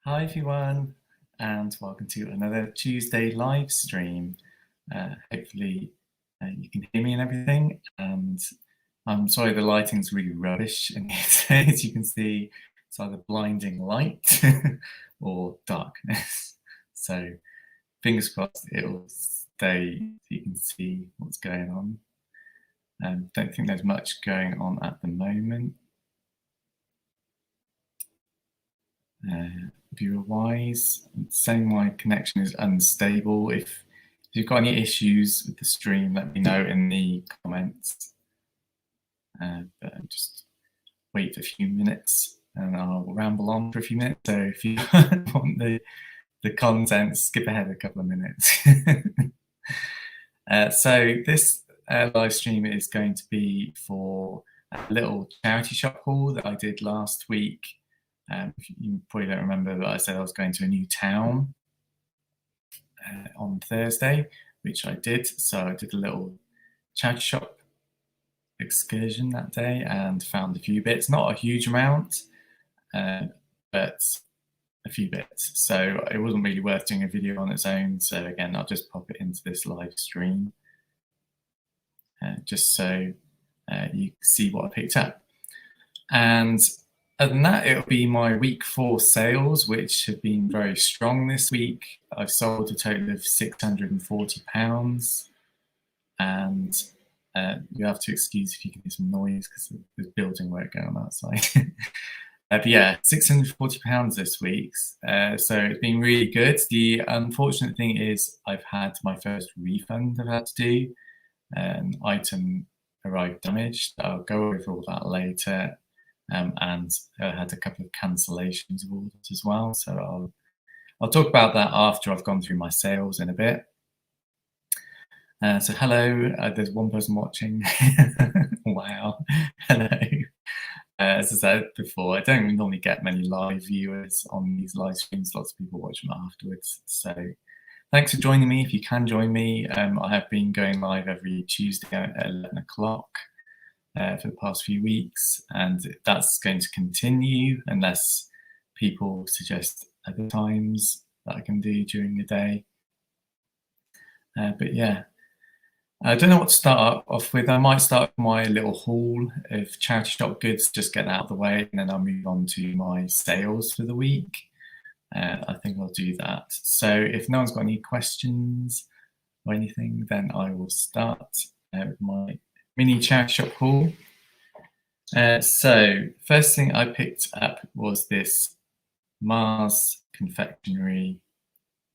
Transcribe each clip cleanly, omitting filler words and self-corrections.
Hi everyone, and welcome to another Tuesday live stream. Hopefully you can hear me and everything, and I'm sorry the lighting's really rubbish in here today. As you can see, it's either blinding light or darkness. So fingers crossed it'll stay so you can see what's going on. Don't think there's much going on at the moment. Viewer-wise, saying my connection is unstable. If you've got any issues with the stream, let me know in the comments. But just wait a few minutes and I'll ramble on for a few minutes. So if you want the content, skip ahead a couple of minutes. So this live stream is going to be for a little charity shop haul that I did last week. You probably don't remember, but I said I was going to a new town on Thursday, which I did. So I did a little charity shop excursion that day and found a few bits, not a huge amount, but a few bits. So it wasn't really worth doing a video on its own. So again, I'll just pop it into this live stream just so you see what I picked up. And other than that, it'll be my week 4 sales, which have been very strong this week. I've sold a total of £640, and you have to excuse if you can hear some noise because there's building work going on outside. But yeah, £640 this week. So it's been really good. The unfortunate thing is I've had my first refund I've had to do. An item arrived damaged. I'll go over all that later. And I had a couple of cancellations of orders as well. So I'll talk about that after I've gone through my sales in a bit. So hello, there's one person watching. Wow, hello. As I said before, I don't normally get many live viewers on these live streams. Lots of people watch them afterwards. So thanks for joining me. If you can join me, I have been going live every Tuesday at 11 o'clock. For the past few weeks, and that's going to continue unless people suggest other times that I can do during the day. But yeah, I don't know what to start off with. I might start with my little haul of charity shop goods, just get that out of the way, and then I'll move on to my sales for the week. I think I'll do that. So if no one's got any questions or anything, then I will start with my mini charity shop haul. So first thing I picked up was this Mars confectionery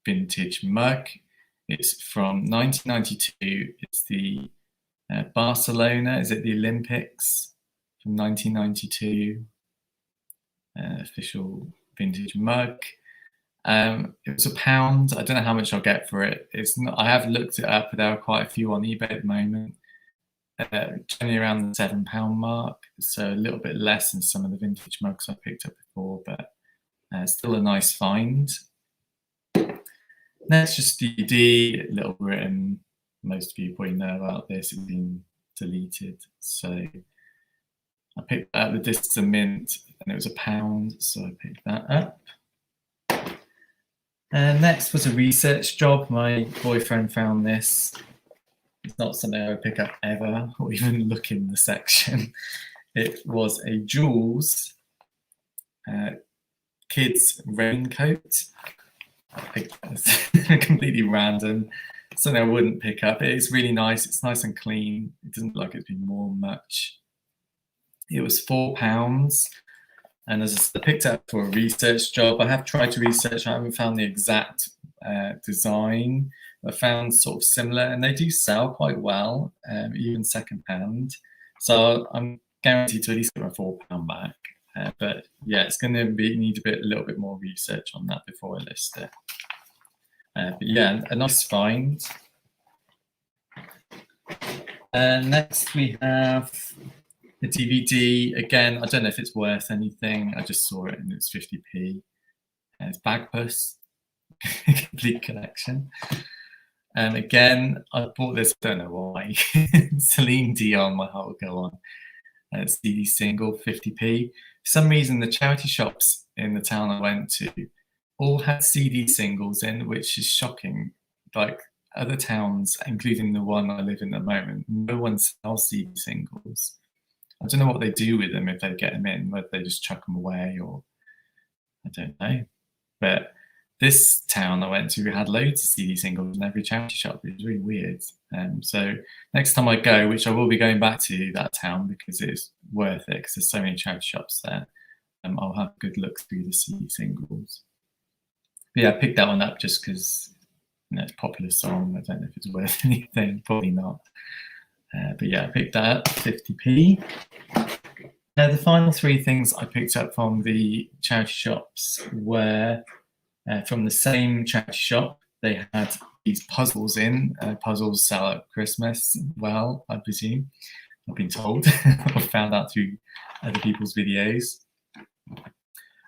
vintage mug. It's from 1992. It's the Barcelona, is it the Olympics from 1992? Official vintage mug. It was £1. I don't know how much I'll get for it. It's not, I have looked it up, but there are quite a few on eBay at the moment. Generally around the £7 mark, so a little bit less than some of the vintage mugs I picked up before, but still a nice find. Next, just DVD, little written. Most of you probably know about this, it's been deleted. So I picked up the discs of mint, and it was £1, so I picked that up. And next was a research job. My boyfriend found this. It's not something I would pick up ever or even look in the section. It was a Jules kids raincoat. I picked that completely random. Something I wouldn't pick up. It's really nice. It's nice and clean. It doesn't look like it's been worn much. It was £4. And as I said, I picked it up for a research job. I have tried to research. I haven't found the exact design. I found sort of similar, and they do sell quite well, even secondhand. So I'm guaranteed to at least get my £4 back. But yeah, it's going to need a little bit more research on that before I list it. But yeah, a nice find. Next we have the DVD. Again, I don't know if it's worth anything. I just saw it and it's 50p. It's Bagpuss, complete collection. And again, I bought this, don't know why. Celine Dion, My Heart Will Go On. CD single, 50p. For some reason, the charity shops in the town I went to all had CD singles in, which is shocking. Like other towns, including the one I live in at the moment, no one sells CD singles. I don't know what they do with them if they get them in, whether they just chuck them away or I don't know. But this town I went to had loads of CD singles in every charity shop. It was really weird. So next time I go, which I will be going back to that town because it's worth it because there's so many charity shops there, I'll have a good look through the CD singles. But yeah, I picked that one up just because it's a popular song. I don't know if it's worth anything, probably not. But yeah, I picked that up, 50p. The final three things I picked up from the charity shops were from the same charity shop. They had these puzzles in. Puzzles sell at Christmas, well, I presume. I've been told. I found out through other people's videos.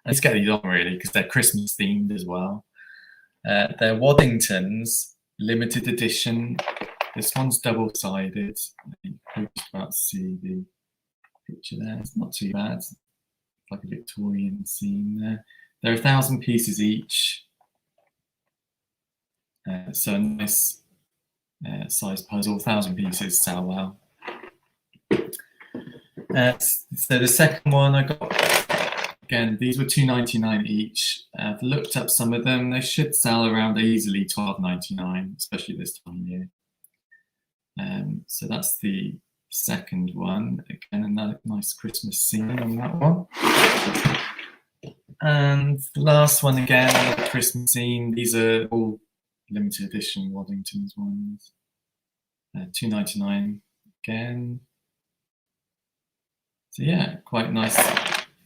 Let's get these on really because they're Christmas themed as well. They're Waddingtons, limited edition. This one's double-sided. You can just about see the picture there. It's not too bad. It's like a Victorian scene there. There are 1,000 pieces each. So a nice size puzzle. 1,000 pieces sell well. So the second one I got, again, these were $2.99 each. I've looked up some of them. They should sell around easily $12.99, especially this time of year. So that's the second one. Again, another nice Christmas scene on that one. And the last one again, another Christmas scene. These are all limited edition Waddington's ones. $2.99 again. So yeah, quite nice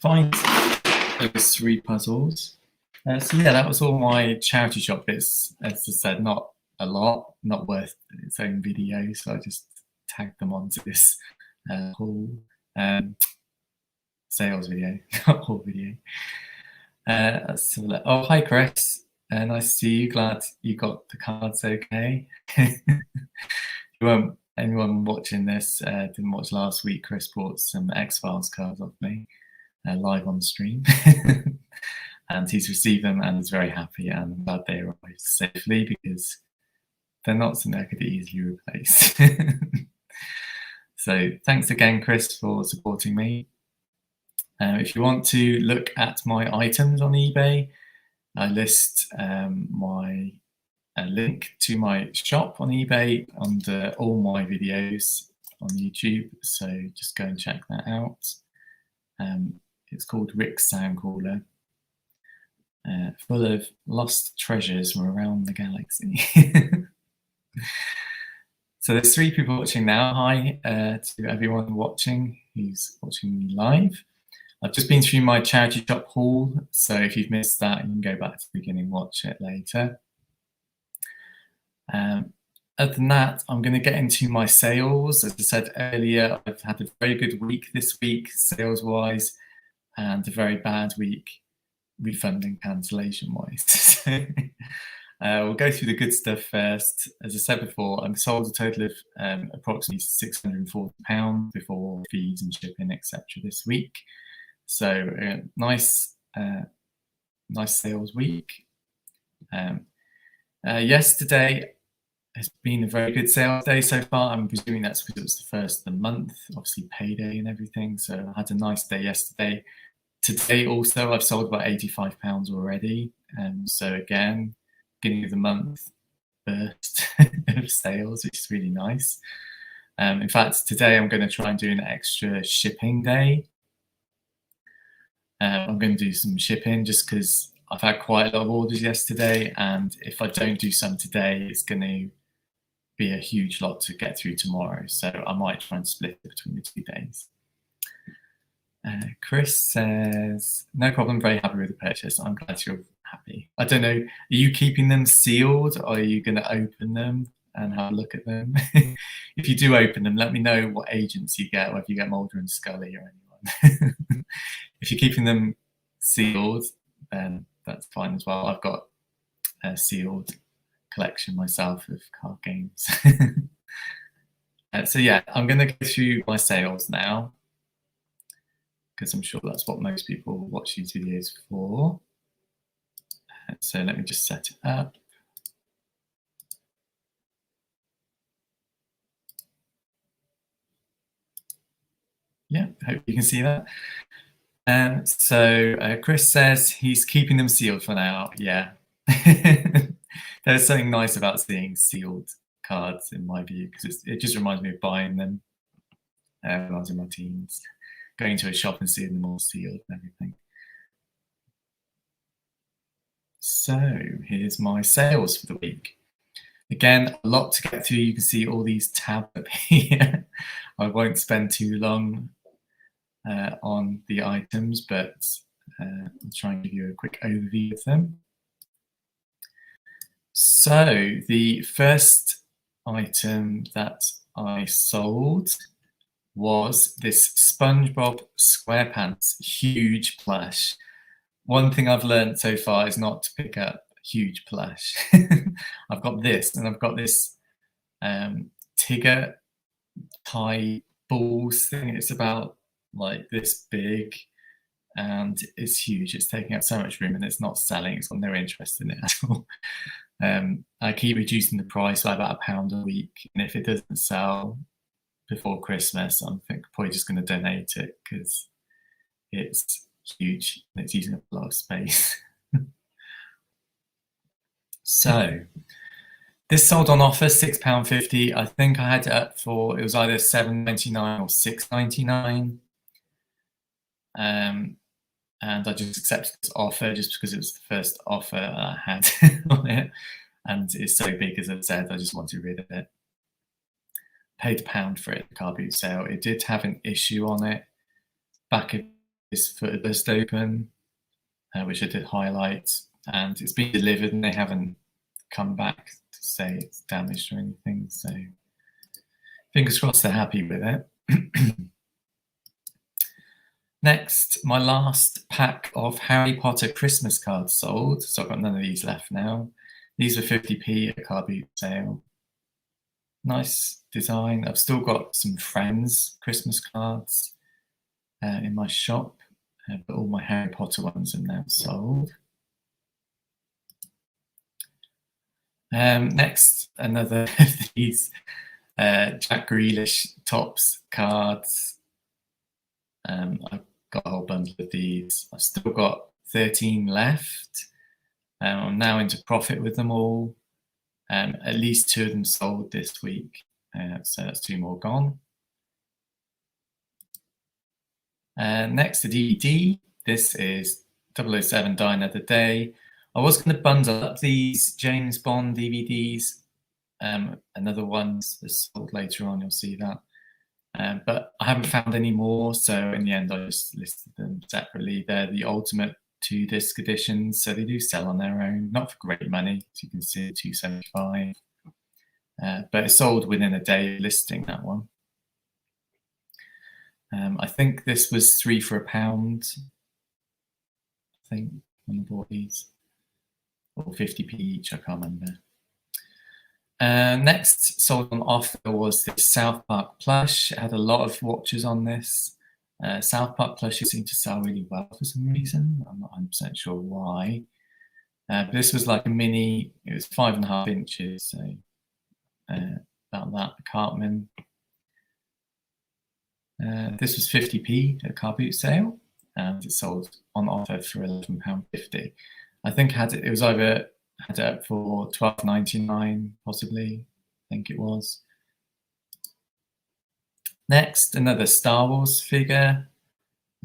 find. Those three puzzles. So yeah, that was all my charity shop bits. As I said, not a lot, not worth its own video, so I just tagged them onto this whole sales video, not whole video. Oh, hi Chris, nice to see you. Glad you got the cards okay. Anyone watching this didn't watch last week, Chris bought some X-Files cards off me live on stream. And he's received them and is very happy, and I'm glad they arrived safely because they're not something I could easily replace. So thanks again, Chris, for supporting me. If you want to look at my items on eBay, I list my link to my shop on eBay under all my videos on YouTube, so just go and check that out. It's called Rick's Soundcaller, full of lost treasures from around the galaxy. So there's 3 people watching now. Hi to everyone watching who's watching me live. I've just been through my charity shop haul, so if you've missed that, you can go back to the beginning and watch it later. Other than that, I'm going to get into my sales. As I said earlier, I've had a very good week this week, sales-wise, and a very bad week refund and cancellation-wise. We'll go through the good stuff first. As I said before, I've sold a total of approximately £640 before fees and shipping, etc. this week. So nice sales week. Yesterday has been a very good sales day so far. I'm presuming that's because it was the first of the month, obviously payday and everything. So I had a nice day yesterday. Today also, I've sold about £85 already. So again, beginning of the month burst of sales, which is really nice. In fact, today I'm going to try and do an extra shipping day. I'm going to do some shipping just because I've had quite a lot of orders yesterday, and if I don't do some today, it's going to be a huge lot to get through tomorrow. So I might try and split it between the 2 days. Chris says, no problem, very happy with the purchase. I'm glad you're happy. I don't know, are you keeping them sealed or are you going to open them and have a look at them? If you do open them, let me know what agents you get, whether you get Mulder and Scully or anyone. If you're keeping them sealed, then that's fine as well. I've got a sealed collection myself of card games. So yeah, I'm going to go through my sales now, because I'm sure that's what most people watch these videos for. So let me just set it up. Yeah, hope you can see that. So Chris says he's keeping them sealed for now. Yeah. There's something nice about seeing sealed cards in my view, because it just reminds me of buying them when I was in my teens, going to a shop and seeing them all sealed and everything. So here's my sales for the week. Again, a lot to get through. You can see all these tabs up here. I won't spend too long on the items, but I'll try and give you a quick overview of them. So the first item that I sold was this SpongeBob SquarePants huge plush. One thing I've learned so far is not to pick up huge plush. I've got this, and I've got this Tigger tie balls thing. It's about like this big, and it's huge. It's taking up so much room, and it's not selling. It's got no interest in it at all. I keep reducing the price by about £1 a week, and if it doesn't sell before Christmas, I'm probably just going to donate it because it's huge and it's using up a lot of space. So this sold on offer £6.50. I think I had it up for, it was either £7.99 or £6.99. And I just accepted this offer just because it was the first offer I had on it, and it's so big, as I said, I just wanted rid of it. Paid £1 for it, the car boot sale. It did have an issue on it. Back of this footrest open, which I did highlight, and it's been delivered and they haven't come back to say it's damaged or anything, so fingers crossed they're happy with it. Next, my last pack of Harry Potter Christmas cards sold, so I've got none of these left now. These were 50p at a car boot sale. Nice design. I've still got some Friends Christmas cards in my shop, but all my Harry Potter ones are now sold. Next, another of these Jack Grealish Topps cards. I've got a whole bundle of these. I've still got 13 left. I'm now into profit with them all. At least 2 of them sold this week, so that's 2 more gone. Next, the DVD. This is 007 Die Another Day. I was going to bundle up these James Bond DVDs. Another one's sold later on, you'll see that. But I haven't found any more, so in the end I just listed them separately. They're the ultimate 2-disc editions, so they do sell on their own, not for great money, as you can see, £2.75. But it sold within a day of listing, that one. I think this was 3 for £1, I think, when I bought these, or 50p each, I can't remember. Next sold on offer was this South Park plush. It had a lot of watches on this. South Park plushes seem to sell really well for some reason. I'm not 100% sure why. But this was like a mini, it was 5.5 inches, so about that, the Cartman. This was 50p at a car boot sale, and it sold on offer for £11.50. I think it was either had it up for £12.99, possibly, I think it was. Next, another Star Wars figure.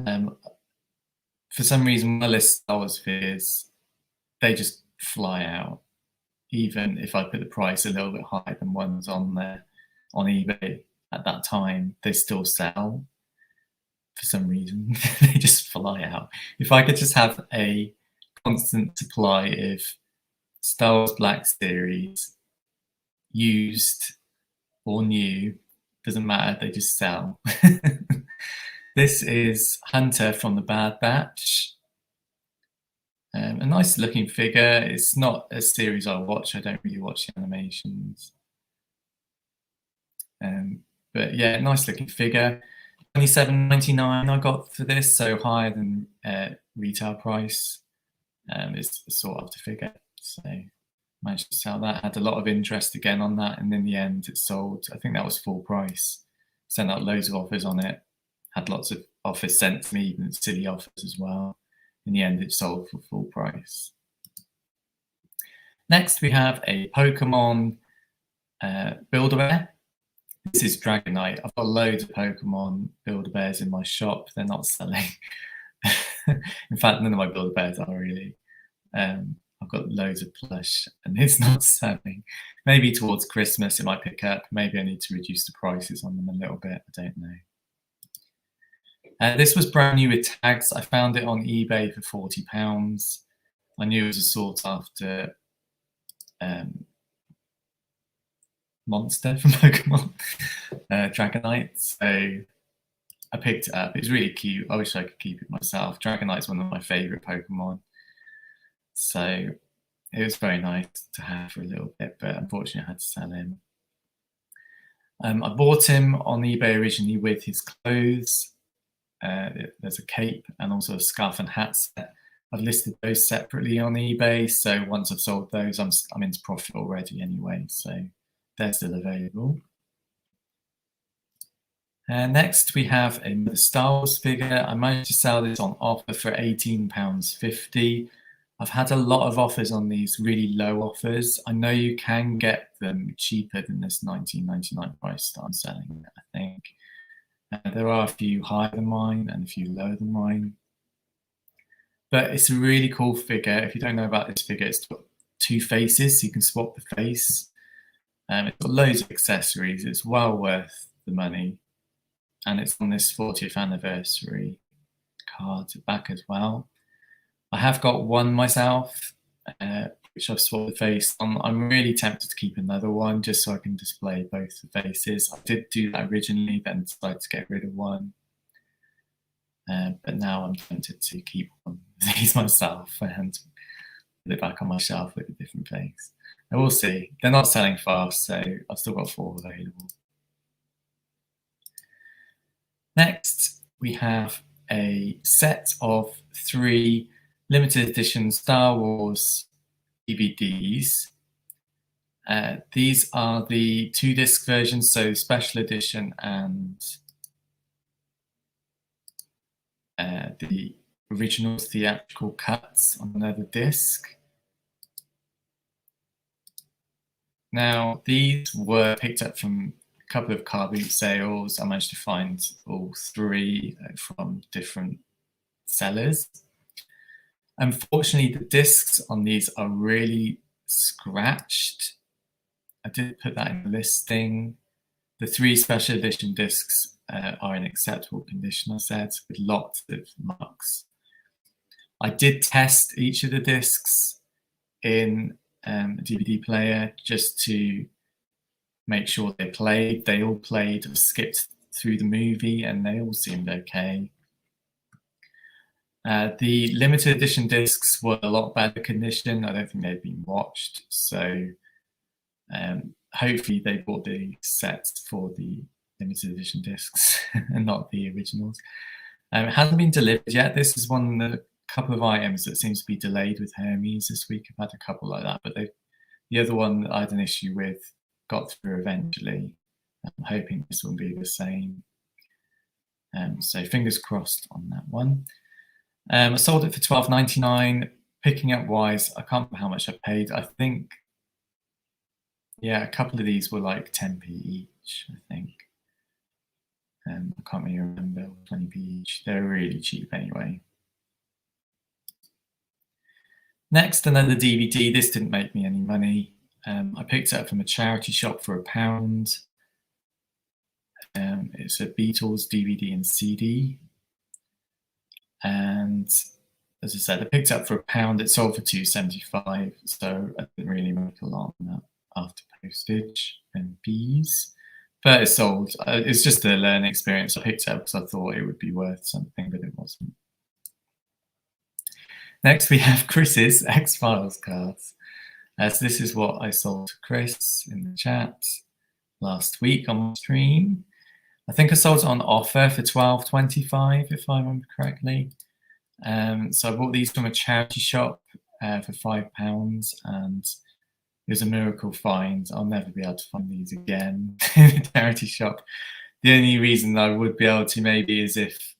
For some reason, when I list Star Wars figures, they just fly out. Even if I put the price a little bit higher than ones on there on eBay at that time, they still sell. For some reason, they just fly out. If I could just have a constant supply of Star Wars Black Series, used or new, doesn't matter, they just sell. This is Hunter from the Bad Batch. A nice looking figure. It's not a series I watch. I don't really watch the animations. But yeah, nice looking figure. £27.99 I got for this, so higher than retail price. It's sought after figure. So managed to sell that. Had a lot of interest again on that, and in the end it sold. I think that was full price. Sent out loads of offers on it. Had lots of offers sent to me, even silly offers as well. In the end, it sold for full price. Next, we have a Pokemon Build-A-Bear. This is Dragonite. I've got loads of Pokemon Build-A-Bears in my shop. They're not selling. In fact, none of my Build-A-Bears are really. I've got loads of plush and it's not selling. Maybe towards Christmas it might pick up. Maybe I need to reduce the prices on them a little bit. I don't know. This was brand new with tags. I found it on eBay for £40. I knew it was a sought after monster from Pokemon, Dragonite. So I picked it up. It's really cute. I wish I could keep it myself. Dragonite's one of my favourite Pokemon. So it was very nice to have for a little bit, but unfortunately I had to sell him. I bought him on eBay originally with his clothes. There's a cape and also a scarf and hat set. I've listed those separately on eBay, so once I've sold those, I'm into profit already anyway, so they're still available. Next, we have another Star Wars figure. I managed to sell this on offer for £18.50. I've had a lot of offers on these, really low offers. I know you can get them cheaper than this £19.99 price that I'm selling, I think. There are a few higher than mine and a few lower than mine. But it's a really cool figure. If you don't know about this figure, it's got two faces, so you can swap the face. It's got loads of accessories. It's well worth the money. And it's on this 40th anniversary card back as well. I have got one myself, which I've swapped the face on. I'm really tempted to keep another one just so I can display both the faces. I did do that originally, then decided to get rid of one. But now I'm tempted to keep one of these myself and put it back on my shelf with a different face. And we'll see. They're not selling fast, so I've still got 4 available. Next, we have a set of 3 limited edition Star Wars DVDs. These are the 2-disc versions, so special edition and the original theatrical cuts on another disc. Now, these were picked up from a couple of car boot sales. I managed to find all 3 from different sellers. Unfortunately, the discs on these are really scratched. I did put that in the listing. The 3 special edition discs are in acceptable condition, I said, with lots of marks. I did test each of the discs in a DVD player just to make sure they played. They all played or skipped through the movie and they all seemed okay. The limited edition discs were a lot better condition. I don't think they'd been watched, so hopefully they bought the sets for the limited edition discs and not the originals. It hasn't been delivered yet. This is one of the couple of items that seems to be delayed with Hermes this week. I've had a couple like that, but the other one that I had an issue with got through eventually. I'm hoping this will be the same. So fingers crossed on that one. I sold it for $12.99. Picking up wise, I can't remember how much I paid. I think, yeah, a couple of these were like 10p each, I think. I can't really remember, 20p each. They're really cheap anyway. Next, another DVD. This didn't make me any money. I picked it up from a charity shop for £1. It's a Beatles DVD and CD. And as I said, I picked it up for £1. It sold for £2.75, so I didn't really make a lot on that after postage and fees. But it sold. It's just a learning experience. I picked it up because I thought it would be worth something, but it wasn't. Next, we have Chris's X-Files cards. So this is what I sold to Chris in the chat last week on stream. I think I sold it on offer for $12.25, if I remember correctly. So I bought these from a charity shop for £5, and it was a miracle find. I'll never be able to find these again in a charity shop. The only reason I would be able to maybe is if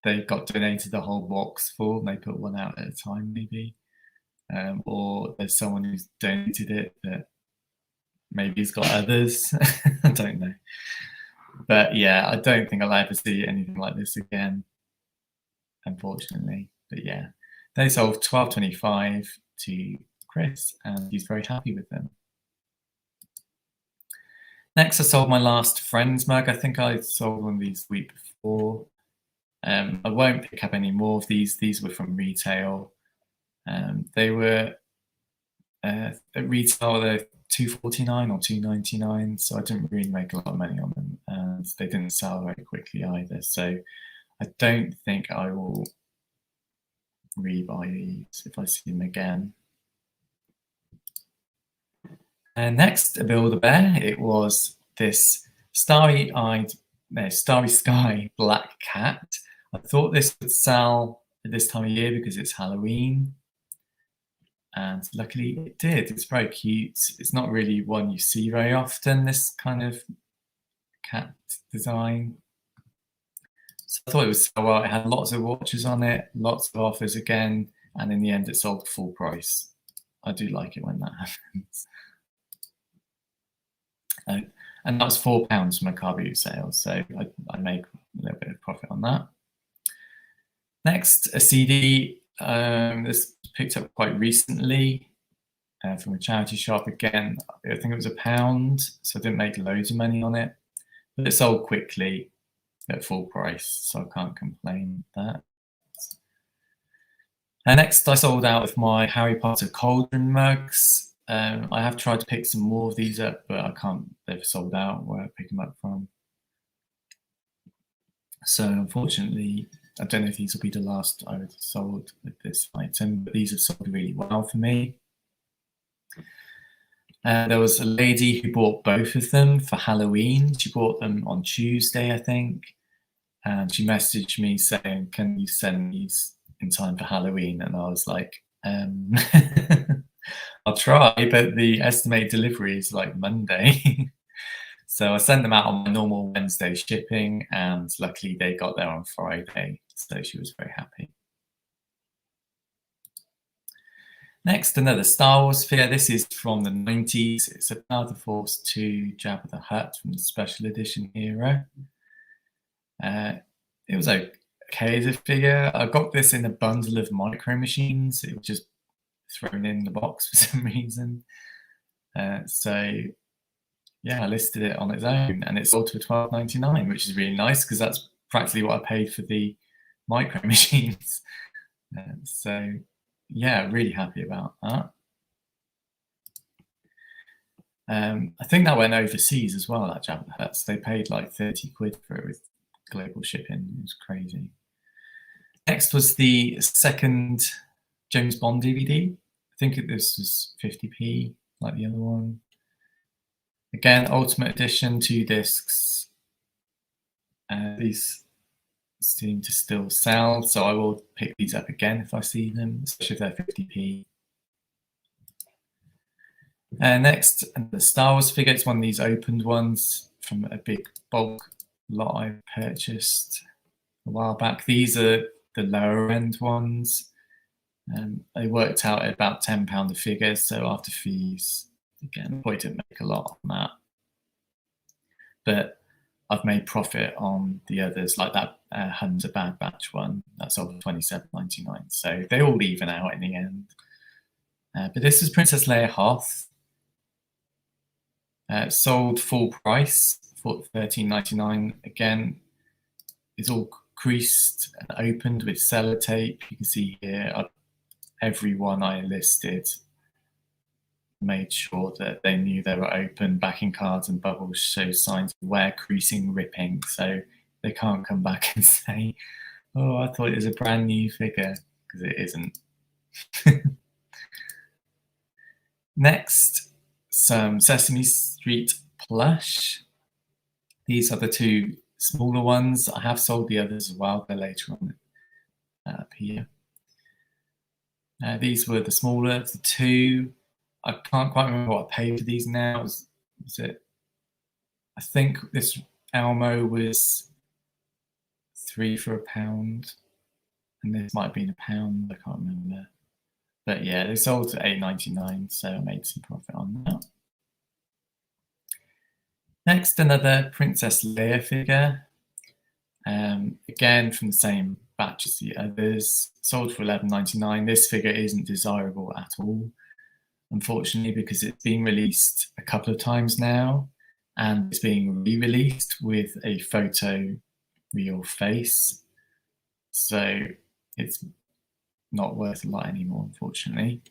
they got donated the whole box full and they put one out at a time, maybe. Or there's someone who's donated it that maybe has got others. I don't know. But yeah, I don't think I'll ever see anything like this again, unfortunately. But yeah, they sold £12.25 to Chris, and he's very happy with them. Next, I sold my last Friends mug. I think I sold one of these the week before. I won't pick up any more of these. These were from retail. They were at retail, they're £2.49 or £2.99, so I didn't really make a lot of money on them, and they didn't sell very quickly either. So I don't think I will rebuy these if I see them again. And next, a Build-A-Bear. It was this starry sky black cat. I thought this would sell at this time of year because it's Halloween, and luckily it did. It's very cute. It's not really one you see very often, this kind of cat design. So I thought it was so well. It had lots of watches on it, lots of offers again, and in the end it sold full price. I do like it when that happens. And that was £4 from a car boot sale, so I make a little bit of profit on that. Next, a CD. This was picked up quite recently from a charity shop. Again, I think it was £1, so I didn't make loads of money on it, but it sold quickly at full price, so I can't complain with that. And next, I sold out of my Harry Potter cauldron mugs. I have tried to pick some more of these up, but I can't. They've sold out where I pick them up from. So unfortunately, I don't know if these will be the last I would have sold with this item, but these have sold really well for me. There was a lady who bought both of them for Halloween. She bought them on Tuesday, I think, and she messaged me saying, "Can you send these in time for Halloween?" And I was like, I'll try, but the estimated delivery is like Monday. So I sent them out on my normal Wednesday shipping, and luckily they got there on Friday, so she was very happy. Next, another Star Wars figure. This is from the 90s. It's a Power the Force 2 Jabba the Hutt from the special edition era. It was okay as a figure. I got this in a bundle of Micro Machines. It was just thrown in the box for some reason. So yeah, I listed it on its own, and it sold for £12.99, which is really nice because that's practically what I paid for the Micro Machines. So yeah, really happy about that. I think that went overseas as well, that Jabba the Hutt. They paid like 30 quid for it with global shipping. It was crazy. Next was the second James Bond DVD. I think this was 50p, like the other one. Again, Ultimate Edition, 2 discs. These seem to still sell, so I will pick these up again if I see them, especially if they're 50p. Next, the Star Wars figure. It's one of these opened ones from a big bulk lot I purchased a while back. These are the lower end ones. They worked out at about £10 a figure, so after fees, again, I didn't make a lot on that. But I've made profit on the others, like that Hunter Bad Batch one. That sold for £27.99. So they all even out in the end. But this is Princess Leia Hoth. Sold full price for £13.99. Again, it's all creased and opened with sellotape. You can see here, every one I listed made sure that they knew they were open. Backing cards and bubbles show signs of wear, creasing, ripping, so they can't come back and say, "Oh, I thought it was a brand new figure," because it isn't. Next, some Sesame Street plush. These are the 2 smaller ones. I have sold the others as well, they're later on up here. These were the smaller, the two. I can't quite remember what I paid for these now. Was it? I think this Elmo was 3 for £1, and this might have been £1. I can't remember. But yeah, they sold at £8.99, so I made some profit on that. Next, another Princess Leia figure. Again, from the same batch as the others, sold for £11.99. This figure isn't desirable at all, unfortunately, because it's been released a couple of times now, and it's being re-released with a photo real face. So it's not worth a lot anymore, unfortunately.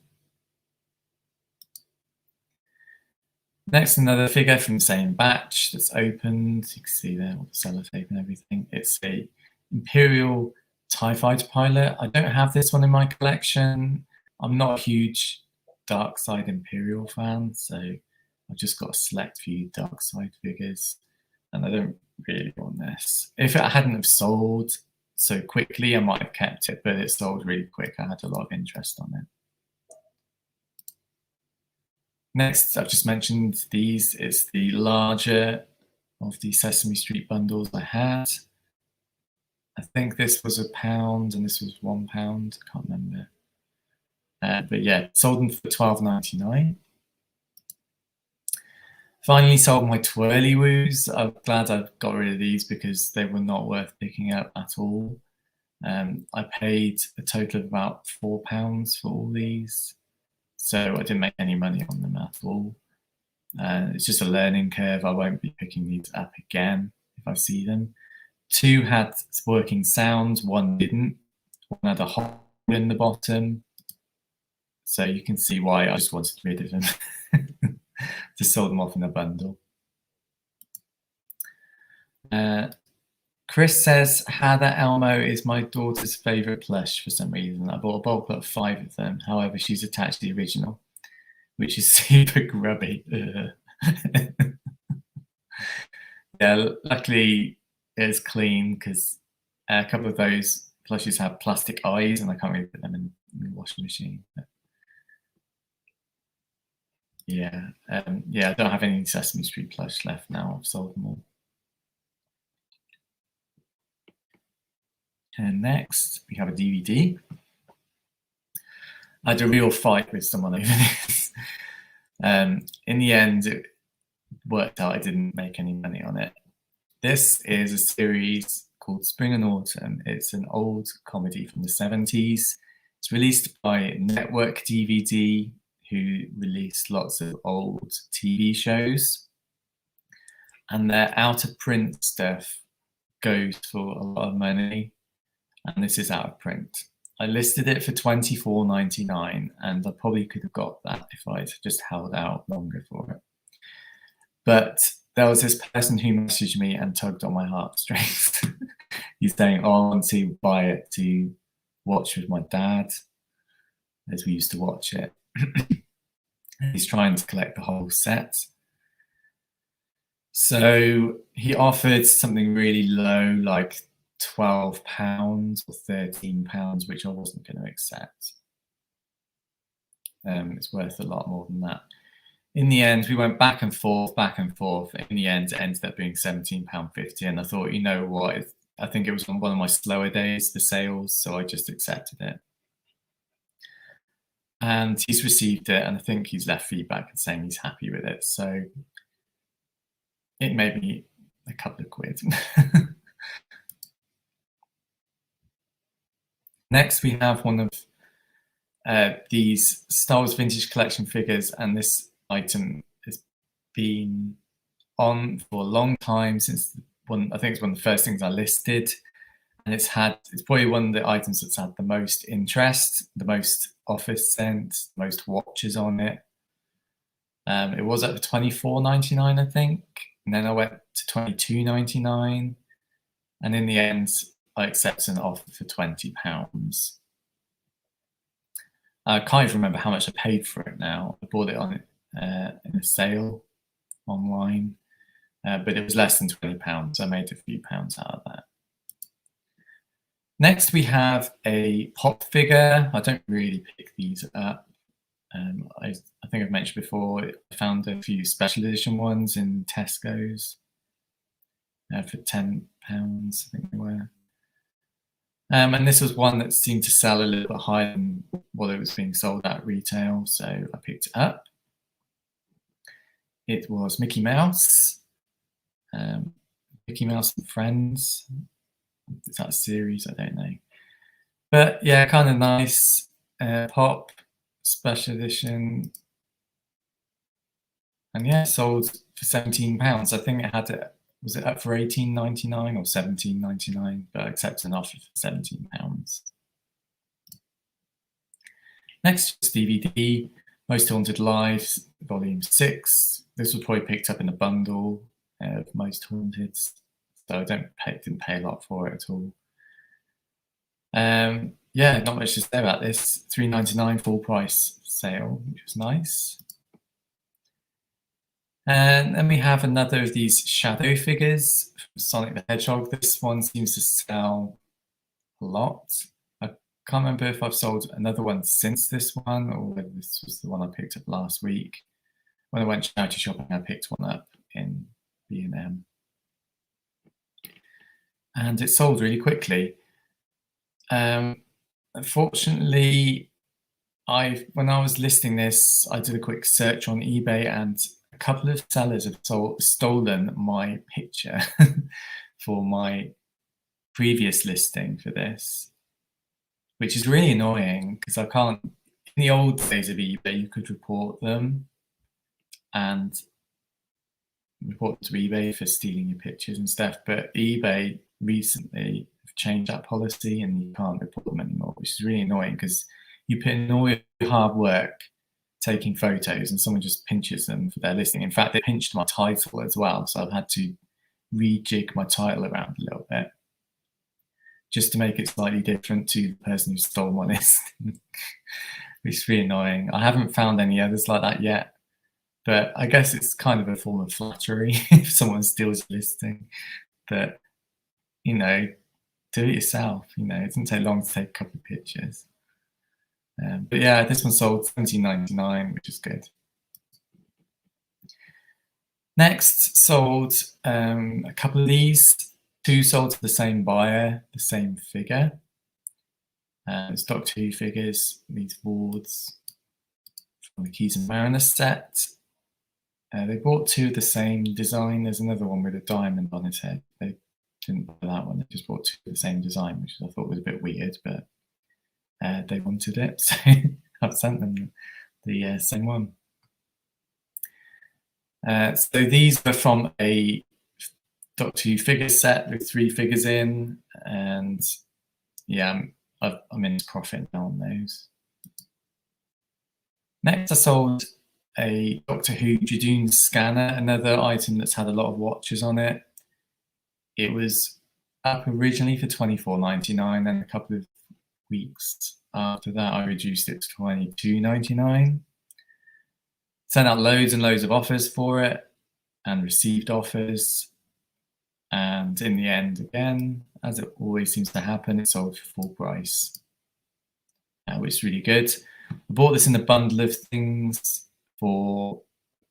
Next, another figure from the same batch that's opened. You can see there all the sellotape and everything. It's a Imperial TIE Fighter pilot. I don't have this one in my collection. I'm not a huge Dark Side Imperial fan, so I've just got a select few Dark Side figures, and I don't really want this. If it hadn't have sold so quickly, I might have kept it, but it sold really quick. I had a lot of interest on it. Next, I've just mentioned these. It's the larger of the Sesame Street bundles I had. I think this was £1 and this was £1. I can't remember. But yeah, sold them for £12.99. Finally sold my Twirly-Woos. I'm glad I got rid of these because they were not worth picking up at all. I paid a total of about £4 for all these, so I didn't make any money on them at all. It's just a learning curve. I won't be picking these up again if I see them. 2 had working sounds, 1 didn't. 1 had a hole in the bottom, so you can see why I just wanted rid of them. Just sold them off in a bundle. Chris says, Heather Elmo is my daughter's favourite plush for some reason. I bought a bulk of 5 of them. However, she's attached to the original, which is super grubby. Yeah, luckily it's clean because a couple of those plushies have plastic eyes and I can't really put them in the washing machine. But yeah, yeah, I don't have any Sesame Street plush left now. I've sold them all. And next, we have a DVD. I had a real fight with someone over this. In the end, it worked out. I didn't make any money on it. This is a series called Spring and Autumn. It's an old comedy from the 70s. It's released by Network DVD, who released lots of old TV shows. And their out of print stuff goes for a lot of money. And this is out of print. I listed it for £24.99, and I probably could have got that if I'd just held out longer for it. But there was this person who messaged me and tugged on my heartstrings. He's saying, oh, I want to buy it to watch with my dad, as we used to watch it. He's trying to collect the whole set. So he offered something really low, like £12 or £13, which I wasn't going to accept. It's worth a lot more than that. In the end, we went back and forth. In the end, it ended up being £17.50. And I thought, you know what? I think it was on one of my slower days, the sales, so I just accepted it. And he's received it, and I think he's left feedback and saying he's happy with it. So it made me a couple of quid. Next, we have one of these Star Wars Vintage Collection figures, and this item has been on for a long time, since I think it's one of the first things I listed, and it's probably one of the items that's had the most interest, the most offers sent, most watches on it. It was at £24.99, I think, and then I went to £22.99, and in the end I accepted an offer for £20. I can't even remember how much I paid for it now. I bought it on in a sale online, but it was less than £20, so I made a few pounds out of that. Next, we have a pop figure. I don't really pick these up. I think I've mentioned before, I found a few special edition ones in Tesco's for £10, I think they were. And this was one that seemed to sell a little bit higher than what it was being sold at retail, so I picked it up. It was Mickey Mouse, Mickey Mouse and Friends. Is that a series? I don't know. But yeah, kind of nice. Pop, special edition. And yeah, sold for £17. I think it had it, was it up for £18.99 or £17.99? But I accepted an offer for £17. Next is DVD, Most Haunted Lives, Volume 6. This was probably picked up in a bundle of Most Haunted, so I didn't pay a lot for it at all. Yeah, not much to say about this. £3.99 full price sale, which was nice. And then we have another of these shadow figures from Sonic the Hedgehog. This one seems to sell a lot. I can't remember if I've sold another one since this one or whether this was the one I picked up last week. When I went charity shopping, I picked one up in B&M. And it sold really quickly. Unfortunately, when I was listing this, I did a quick search on eBay and a couple of sellers have stolen my picture for my previous listing for this, which is really annoying because I can't. In the old days of eBay, you could report them and report to eBay for stealing your pictures and stuff, but eBay recently have changed that policy and you can't report them anymore, which is really annoying because you put in all your hard work taking photos and someone just pinches them for their listing. In fact, they pinched my title as well, so I've had to rejig my title around a little bit just to make it slightly different to the person who stole my listing, which is really annoying. I haven't found any others like that yet, but I guess it's kind of a form of flattery if someone steals your listing. But, you know, do it yourself. You know, it doesn't take long to take a couple of pictures. But yeah, this one sold £17.99, which is good. Next, sold a couple of these. Two sold to the same buyer, the same figure. It's Doctor Who figures, these boards from the Keys and Mariners set. They bought two of the same design. There's another one with a diamond on its head. They didn't buy that one. They just bought two of the same design, which I thought was a bit weird, but they wanted it, so I've sent them the same one. So these were from a Doctor Who figure set with 3 figures in, and yeah, I'm in profit now on those. Next, I sold a Doctor Who Jadoon scanner, another item that's had a lot of watches on it. It was up originally for £24.99, and a couple of weeks after that, I reduced it to £22.99. Sent out loads and loads of offers for it and received offers. And in the end, again, as it always seems to happen, it sold for full price, which is really good. I bought this in a bundle of things for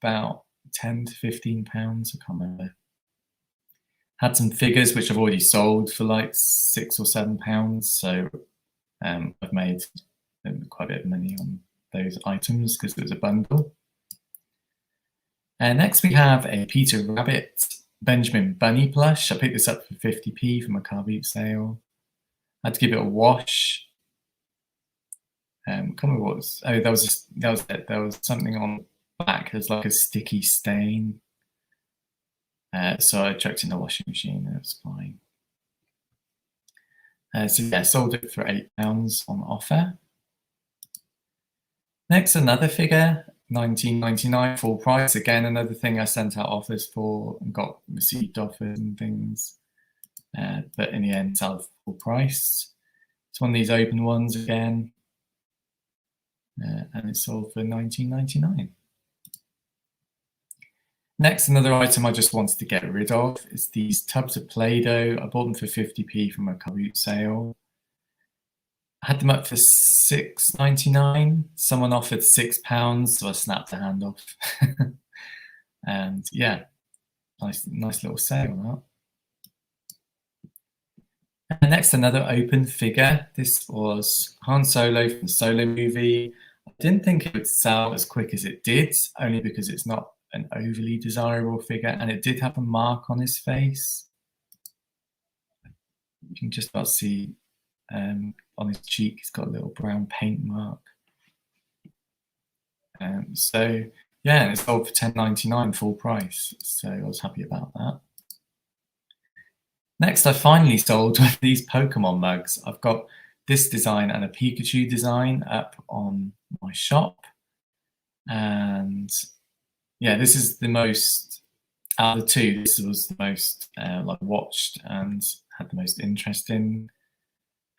about £10 to £15, I can't remember. Had some figures which I've already sold for like £6 or £7, so I've made quite a bit of money on those items because it was a bundle. And next we have a Peter Rabbit Benjamin Bunny plush. I picked this up for 50p from a car boot sale. I had to give it a wash. Can't remember what was. Oh, that was it. There was something on the back. There's like a sticky stain. So I chucked it in the washing machine and it was fine. So yeah, sold it for £8 on offer. Next, another figure, £19.99 full price. Again, another thing I sent out offers for and got received offers and things. But in the end, sold full price. It's one of these open ones again. And it sold for £19.99. Next, another item I just wanted to get rid of is these tubs of Play-Doh. I bought them for 50p from a car boot sale. I had them up for £6.99. Someone offered £6, so I snapped the hand off. And yeah, nice little sale on that. And next, another open figure. This was Han Solo from the Solo movie. I didn't think it would sell as quick as it did, only because it's not an overly desirable figure, and it did have a mark on his face. You can just about see on his cheek, he's got a little brown paint mark. So yeah, and it sold for £10.99 full price, so I was happy about that. Next, I finally sold these Pokemon mugs. I've got this design and a Pikachu design up on my shop. And yeah, this is the most, out of the two, this was the most like watched and had the most interest in.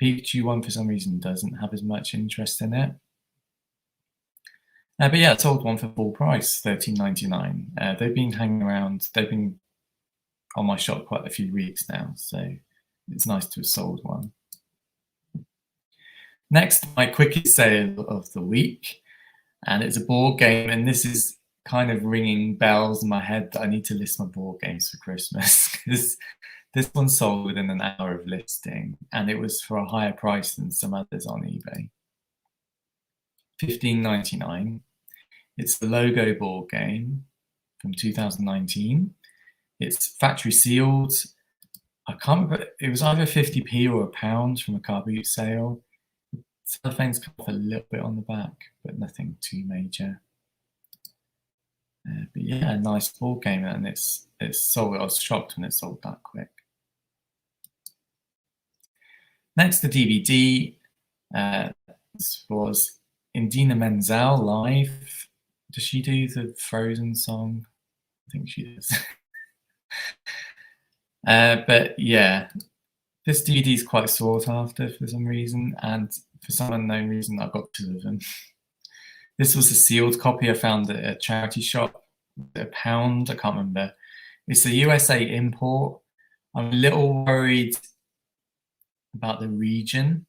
Pikachu one, for some reason, doesn't have as much interest in it. But yeah, I sold one for full price, £13.99. They've been hanging around, they've been on my shop quite a few weeks now, so it's nice to have sold one. Next, my quickest sale of the week, and it's a board game, and this is kind of ringing bells in my head that I need to list my board games for Christmas, because this one sold within an hour of listing, and it was for a higher price than some others on eBay. £15.99. It's the Logo board game from 2019. It's factory sealed. I can't remember, it was either 50p or £1 from a car boot sale. Cellophane's come off a little bit on the back, but nothing too major. But yeah, a nice board game, and it's sold. I was shocked when it sold that quick. Next, the DVD. This was Indina Menzel live. Does she do the Frozen song? I think she does. But yeah, this DVD is quite sought after for some reason, and for some unknown reason, I've got two of them. This was a sealed copy I found at a charity shop, £1, I can't remember. It's a USA import. I'm a little worried about the region.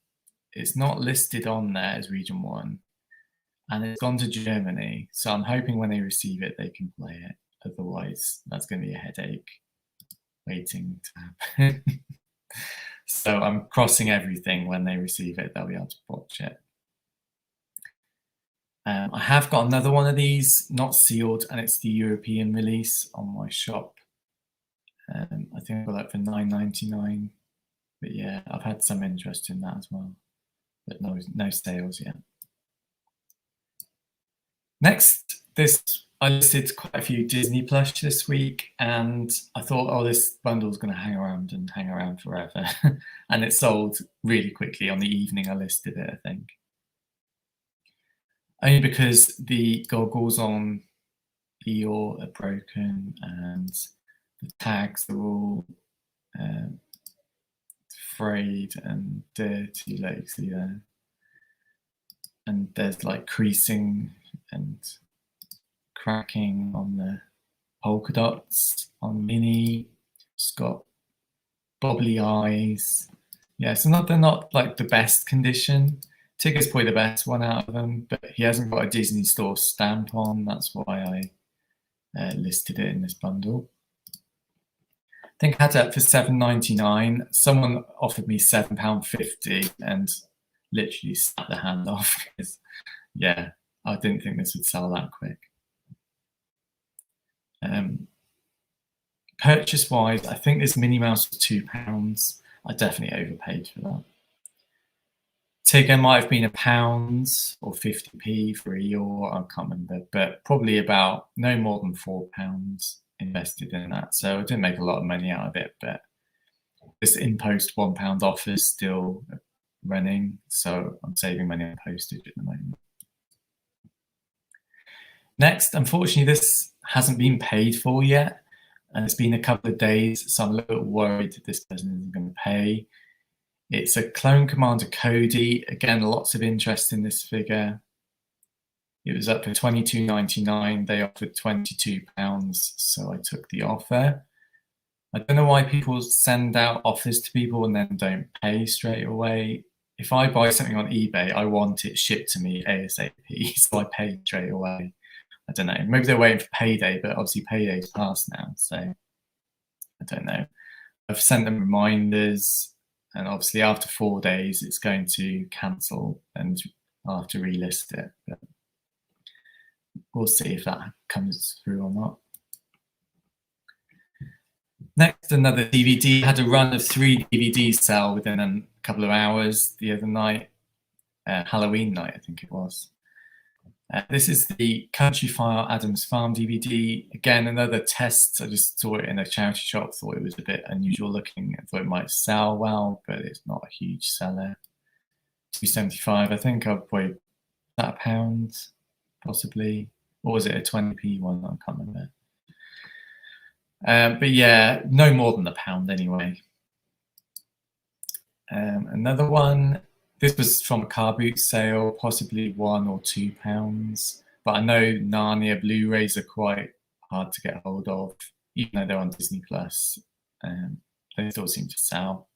It's not listed on there as region 1, and it's gone to Germany, so I'm hoping when they receive it, they can play it. Otherwise, that's going to be a headache waiting to happen. So I'm crossing everything. When they receive it, they'll be able to watch it. I have got another one of these, not sealed, and it's the European release on my shop. I think I got that for £9.99. But yeah, I've had some interest in that as well, but no sales yet. Next, I listed quite a few Disney plush this week, and I thought, oh, this bundle's going to hang around forever. And it sold really quickly on the evening I listed it, I think. Only because the goggles on Eeyore are broken, and the tags are all frayed and dirty, like you see there. And there's like creasing and cracking on the polka dots on Minnie. It's got bobbly eyes. Yeah, so they're not like the best condition. Tigger's probably the best one out of them, but he hasn't got a Disney Store stamp on. That's why I listed it in this bundle. I think I had it up for £7.99. Someone offered me £7.50 and literally snapped the hand off, because yeah, I didn't think this would sell that quick. Purchase wise, I think this Minnie Mouse was £2. I definitely overpaid for that. Tigger might have been £1 or 50p for Eeyore, I can't remember, but probably about no more than £4 invested in that. So I didn't make a lot of money out of it, but this in-post £1 offer is still running, so I'm saving money on postage at the moment. Next, unfortunately, this hasn't been paid for yet, and it's been a couple of days, so I'm a little worried that this person isn't going to pay. It's a Clone Commander Cody. Again, lots of interest in this figure. It was up for £22.99. They offered £22, so I took the offer. I don't know why people send out offers to people and then don't pay straight away. if I buy something on eBay, I want it shipped to me ASAP, so I pay straight away. I don't know. Maybe they're waiting for payday, but obviously payday's passed now, so I don't know. I've sent them reminders, and obviously after 4 days, it's going to cancel, and I'll have to relist it. But we'll see if that comes through or not. Next, another DVD. Had a run of 3 DVDs sell within a couple of hours the other night, Halloween night, I think it was. This is the Country File Adams Farm DVD. Again, another test. I just saw it in a charity shop, thought it was a bit unusual looking. I thought it might sell well, but it's not a huge seller. $2.75. I think I'll probably that £1, possibly. Or was it a 20p one? I can't remember. But yeah, no more than £1 anyway. Another one. This was from a car boot sale, possibly £1 or £2. But I know Narnia Blu-rays are quite hard to get hold of, even though they're on Disney Plus. They still seem to sell.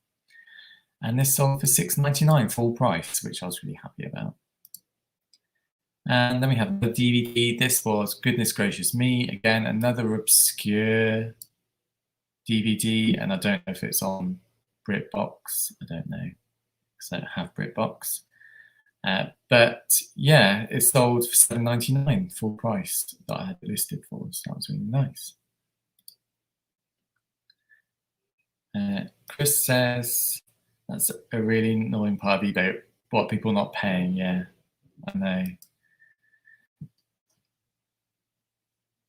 And this sold for $6.99 full price, which I was really happy about. And then we have the DVD. This was Goodness Gracious Me. Again, another obscure DVD, and I don't know if it's on BritBox. I don't know, because I don't have BritBox. But yeah, it sold for $7.99 full price that I had it listed for, so that was really nice. Chris says, that's a really annoying part of eBay, what people not paying. Yeah, I know.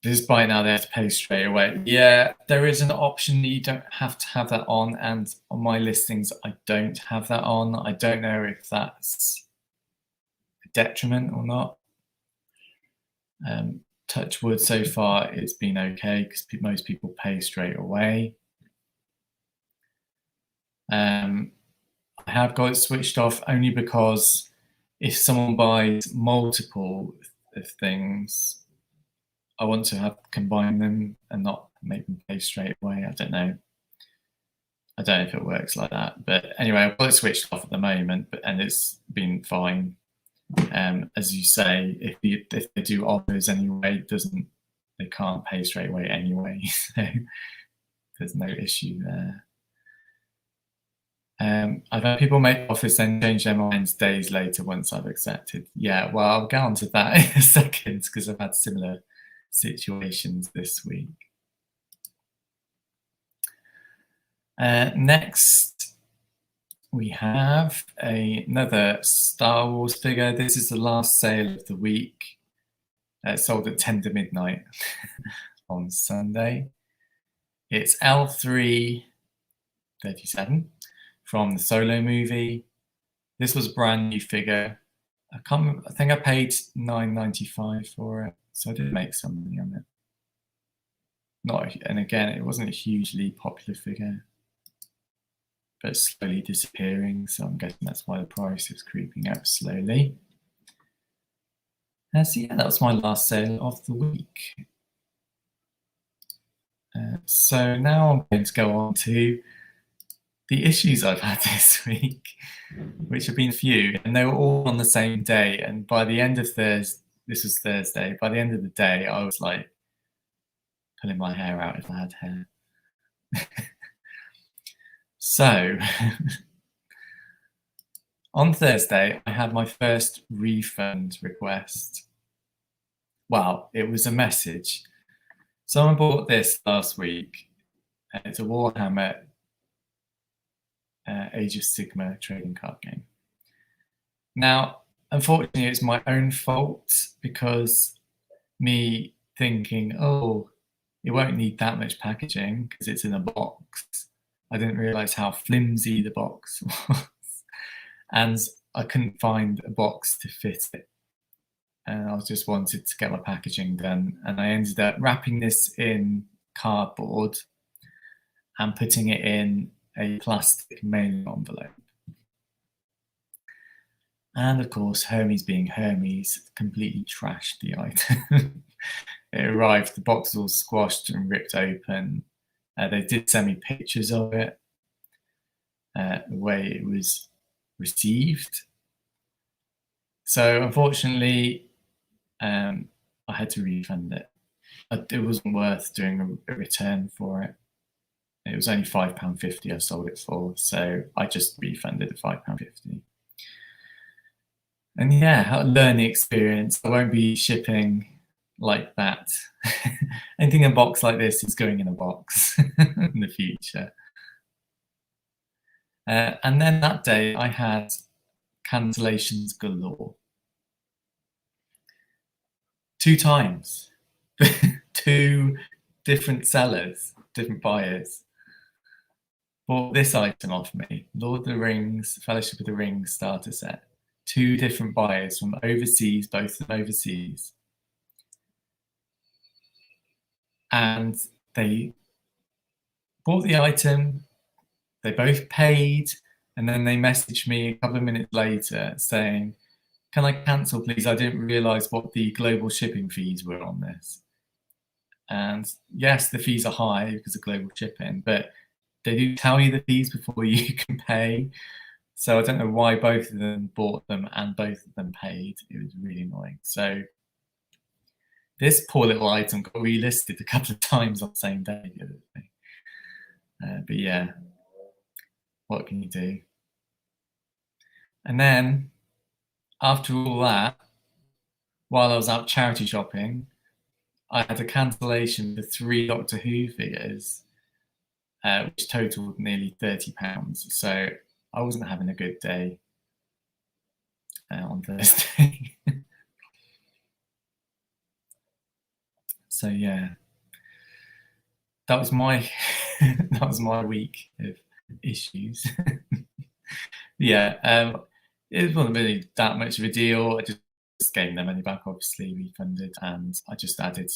Just by now they have to pay straight away. Yeah, there is an option that you don't have to have that on, and on my listings I don't have that on. I don't know if that's a detriment or not. Touch wood, so far it's been okay because most people pay straight away. I have got it switched off only because if someone buys multiple things, I want to combine them and not make them pay straight away. I don't know. I don't know if it works like that. But anyway, I've got it switched off at the moment, and it's been fine. As you say, if they do offers anyway, they can't pay straight away anyway. So there's no issue there. I've had people make offers then change their minds days later once I've accepted. Yeah, well, I'll get on to that in a second because I've had similar situations this week. Next, we have another Star Wars figure. This is the last sale of the week. Sold at 10 to midnight on Sunday. It's L337 from the Solo movie. This was a brand new figure. I think I paid $9.95 for it, so I did make some money on it. And again, it wasn't a hugely popular figure, but slowly disappearing, so I'm guessing that's why the price is creeping up slowly. So yeah, that was my last sale of the week. So now I'm going to go on to the issues I've had this week, which have been a few, and they were all on the same day. And by the end of this was Thursday, by the end of the day, I was like pulling my hair out if I had hair. So on Thursday, I had my first refund request. Well, it was a message. Someone bought this last week. It's a Warhammer Age of Sigmar trading card game. Now, unfortunately, it's my own fault because me thinking, oh, it won't need that much packaging because it's in a box. I didn't realize how flimsy the box was. And I couldn't find a box to fit it. And I just wanted to get my packaging done. And I ended up wrapping this in cardboard and putting it in a plastic mailing envelope. And of course, Hermes being Hermes, completely trashed the item. It arrived, the box was all squashed and ripped open. They did send me pictures of it, the way it was received. So unfortunately, I had to refund it. It wasn't worth doing a return for it. It was only £5.50 I sold it for, so I just refunded the £5.50. And yeah, a learning experience. I won't be shipping like that. Anything in a box like this is going in a box in the future. And then that day I had cancellations galore. 2 times. 2 different sellers, different buyers, bought this item off me. Lord of the Rings, Fellowship of the Ring starter set. 2 different buyers from overseas, both from overseas. And they bought the item, they both paid, and then they messaged me a couple of minutes later saying, "Can I cancel, please? I didn't realise what the global shipping fees were on this." And yes, the fees are high because of global shipping, but they do tell you the fees before you can pay. So I don't know why both of them bought them and both of them paid. It was really annoying. So this poor little item got relisted a couple of times on the same day the other day. But yeah, what can you do? And then after all that, while I was out charity shopping, I had a cancellation for 3 Doctor Who figures, which totaled nearly £30. So I wasn't having a good day on Thursday. So yeah, that was my that was my week of issues. Yeah, it wasn't really that much of a deal. I just gave their money back, obviously refunded, and I just added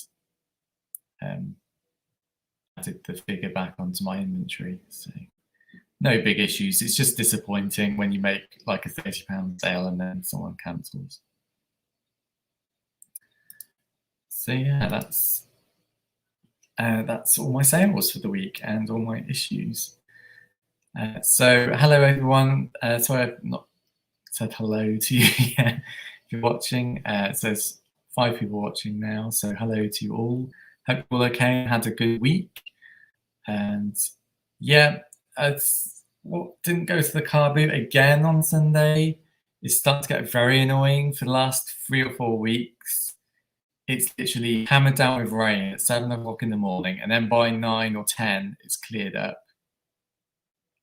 the figure back onto my inventory. So no big issues. It's just disappointing when you make like a £30 sale and then someone cancels. So yeah, that's all my sales for the week and all my issues. So hello everyone. Sorry I've not said hello to you yet. If you're watching, it says 5 people watching now. So hello to you all. Hope you're all okay and had a good week. And yeah, didn't go to the car boot again on Sunday. It's starting to get very annoying for the last 3 or 4 weeks. It's literally hammered down with rain at 7 o'clock in the morning, and then by 9 or 10, it's cleared up.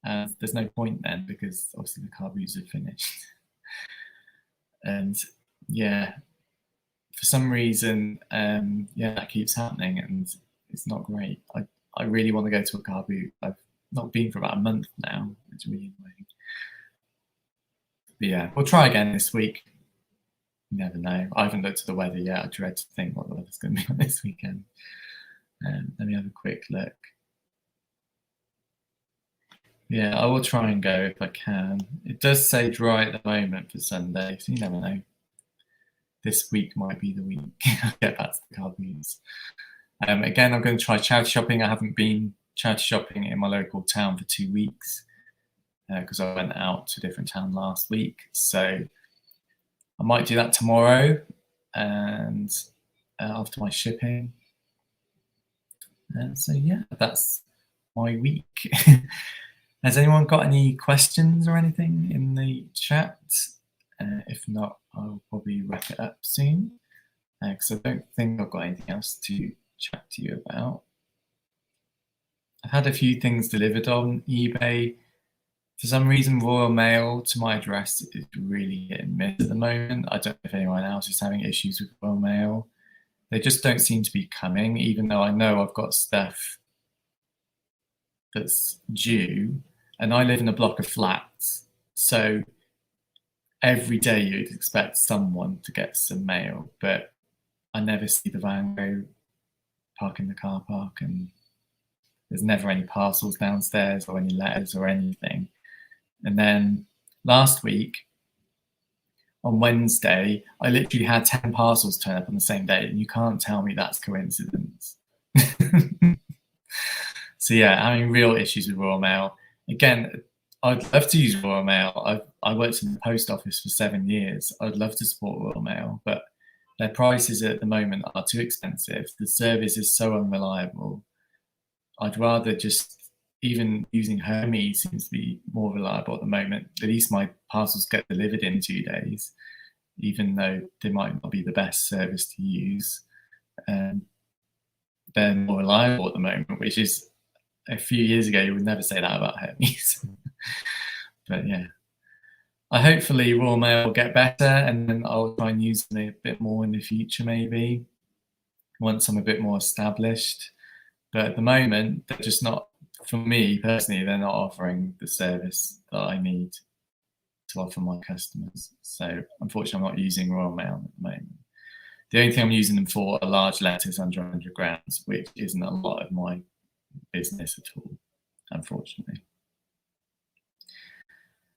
And there's no point then because obviously the car boots are finished. And yeah, for some reason, yeah, that keeps happening, and it's not great. I really want to go to a car boot. I've not been for about a month now. It's really annoying. But yeah, we'll try again this week. You never know. I haven't looked at the weather yet. I dread to think what the weather's going to be like this weekend. Let me have a quick look. Yeah, I will try and go if I can. It does say dry at the moment for Sunday, so you never know. This week might be the week. I'll get back to the car boots. Again, I'm going to try charity shopping. I haven't been charity shopping in my local town for 2 weeks because I went out to a different town last week. So I might do that tomorrow and after my shipping. So yeah, that's my week. Has anyone got any questions or anything in the chat? If not, I'll probably wrap it up soon because I don't think I've got anything else to chat to you about. I've had a few things delivered on eBay. For some reason, Royal Mail to my address is really hit and miss at the moment. I don't know if anyone else is having issues with Royal Mail. They just don't seem to be coming, even though I know I've got stuff that's due. And I live in a block of flats, so every day you'd expect someone to get some mail, but I never see the van go park in the car park, and there's never any parcels downstairs or any letters or anything. And then last week, on Wednesday, I literally had 10 parcels turn up on the same day, and you can't tell me that's coincidence. So yeah, having real issues with Royal Mail. Again, I'd love to use Royal Mail. I worked in the post office for 7 years. I'd love to support Royal Mail, but their prices at the moment are too expensive. The service is so unreliable. I'd rather just, even using Hermes seems to be more reliable at the moment. At least my parcels get delivered in 2 days, even though they might not be the best service to use. They're more reliable at the moment, which is, a few years ago you would never say that about Hermes. But yeah, hopefully Royal Mail will get better, and then I'll try and use them a bit more in the future, maybe once I'm a bit more established. But at the moment, they're just not, for me personally, they're not offering the service that I need to offer my customers. So unfortunately, I'm not using Royal Mail at the moment. The only thing I'm using them for are large letters under 100 grams, which isn't a lot of my business at all, unfortunately.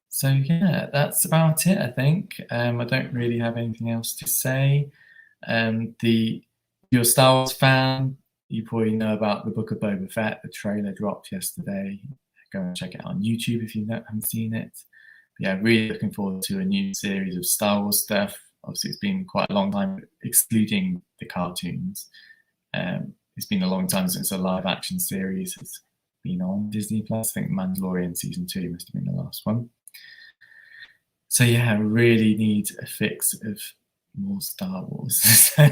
So yeah, that's about it, I think. I don't really have anything else to say. You're a Star Wars fan, you probably know about the Book of Boba Fett. The trailer dropped yesterday. Go and check it out on YouTube if you haven't seen it. But yeah, really looking forward to a new series of Star Wars stuff. Obviously, it's been quite a long time, excluding the cartoons. It's been a long time since a live-action series has been on Disney Plus. I think Mandalorian Season 2 must have been the last one. So yeah, I really need a fix of more Star Wars. So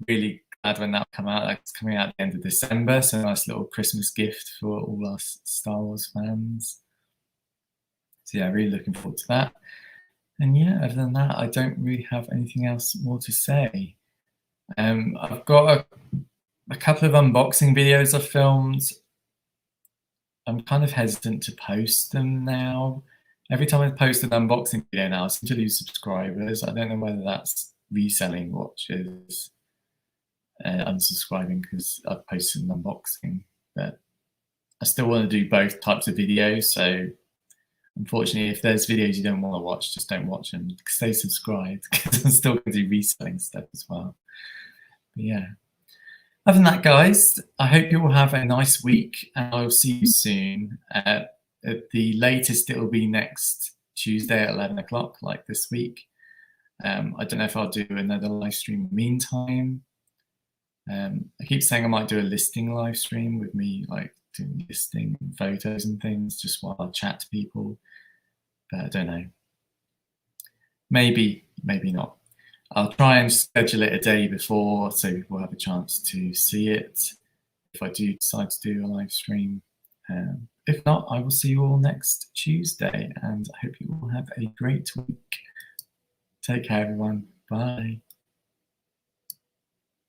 really glad when that come out. It's coming out at the end of December, so a nice little Christmas gift for all us Star Wars fans. So yeah, really looking forward to that. And yeah, other than that, I don't really have anything else more to say. I've got a couple of unboxing videos I've filmed. I'm kind of hesitant to post them now. Every time I post an unboxing video now, I seem to lose subscribers. I don't know whether that's reselling watches, unsubscribing because I've posted an unboxing, but I still want to do both types of videos. So unfortunately, if there's videos you don't want to watch, just don't watch them. Stay subscribed because I'm still going to do reselling stuff as well. But yeah. Other than that, guys, I hope you all have a nice week, and I'll see you soon. At the latest, it will be next Tuesday at 11 o'clock, like this week. I don't know if I'll do another live stream in the meantime. I keep saying I might do a listing live stream with me, like doing listing photos and things, just while I chat to people. But I don't know. Maybe, maybe not. I'll try and schedule it a day before so people have a chance to see it if I do decide to do a live stream. If not, I will see you all next Tuesday, and I hope you all have a great week. Take care, everyone. Bye.